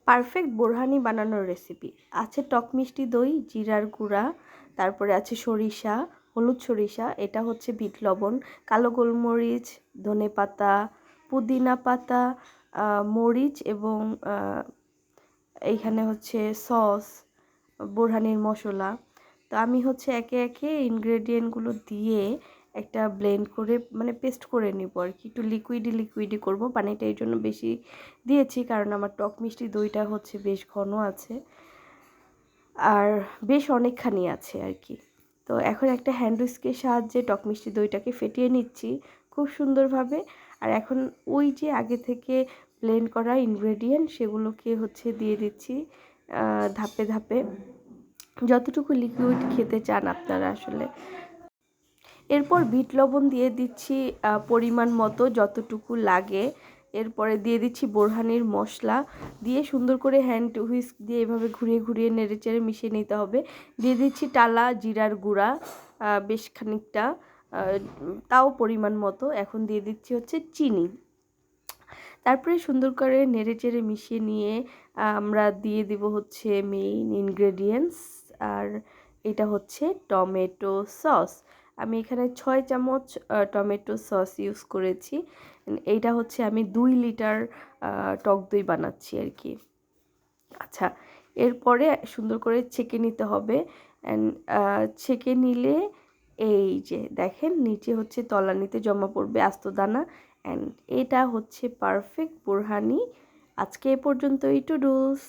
Perfect borhani বানানোর recipe. আছে টক মিষ্টি দই, জিরার গুঁড়া, তারপরে আছে সরিষা, হলুদ সরিষা, এটা হচ্ছে বিট লবণ, কালো গোলমরিচ, ধনেপাতা, পুদিনা পাতা, মরিচ এবং এইখানে হচ্ছে সস, বোরহানির মশলা। তো আমি হচ্ছে একে একে ইনগ্রেডিয়েন্টগুলো দিয়ে একটা ব্লেন্ড করে মানে পেস্ট করে নিব আর কি। একটু লিকুইডি করব, পানিটা এই জন্য বেশি দিয়েছি কারণ আমার টক মিষ্টি দইটা হচ্ছে বেশ ঘন আছে আর বেশ অনেকখানি আছে আর কি। তো এখন একটা হ্যান্ড হুইস্কের সাহায্যে টক মিষ্টি দইটাকে ফেটিয়ে নিচ্ছি খুব সুন্দরভাবে। আর এখন ওই যে আগে থেকে ব্লেন্ড করা ইনগ্রেডিয়েন্ট সেগুলোকে হচ্ছে দিয়ে দিচ্ছি ধাপে ধাপে, যতটুকু লিকুইড খেতে চান আপনারা আসলে। এরপর বিট লবণ দিয়ে দিচ্ছি পরিমাণ মতো যতটুকু লাগে। এরপরে দিয়ে দিচ্ছি বোরহানির মশলা, দিয়ে সুন্দর করে হ্যান্ড হুইস্ক দিয়ে এভাবে ঘুরিয়ে ঘুরিয়ে নেড়েচেড়ে মিশিয়ে নিতে হবে। দিয়ে দিচ্ছি টালা জিরার গুঁড়া বেশ খানিকটা, তাও পরিমাণ মতো। এখন দিয়ে দিচ্ছি হচ্ছে চিনি। তারপরে সুন্দর করে নেড়েচেড়ে মিশিয়ে নিয়ে আমরা দিয়ে দিব হচ্ছে মেইন ইনগ্রেডিয়েন্টস, আর এটা হচ্ছে টমেটো সস। আমি এখানে 6 চামচ টমেটো সস ইউজ করেছি। এইটা হচ্ছে আমি 2 লিটার টক দই বানাচ্ছি আর কি। আচ্ছা, এরপরে সুন্দর করে ছেঁকে নিতে হবে। অ্যান্ড ছেঁকে নিলে এই যে দেখেন নিচে হচ্ছে তলানিতে জমা পড়বে আস্ত দানা। অ্যান্ড এটা হচ্ছে পারফেক্ট বোরহানি। আজকে এ পর্যন্তই, টুডুস।